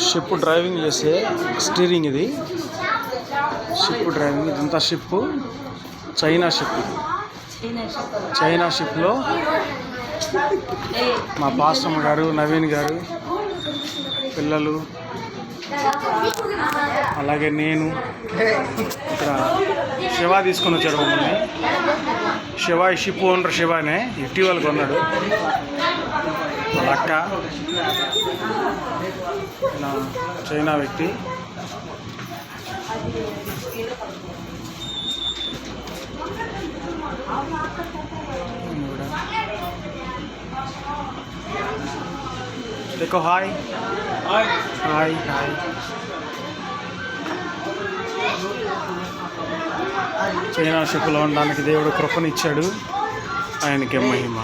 Ship driving చేసే steering ఇది. Ship driving ఇదంతా షిప్, చైనా షిప్ ఇది. చైనా షిప్లో మా పాస్టమ్మ గారు, నవీన్ గారు, పిల్లలు, అలాగే నేను, ఇక్కడ శివ తీసుకొని వచ్చాడు మమ్మల్ని. శివ ఈ షిప్ ఓనర్ శివానే, ఇటీవల కొన్నాడు. వాళ్ళ అక్క ఇలా చైనా వ్యక్తి. देखो हाय हाय हाय हाय. చైనా షిప్లో ఉండడానికి దేవుడు కృపనిచ్చాడు. ఆయనకే మహిమ.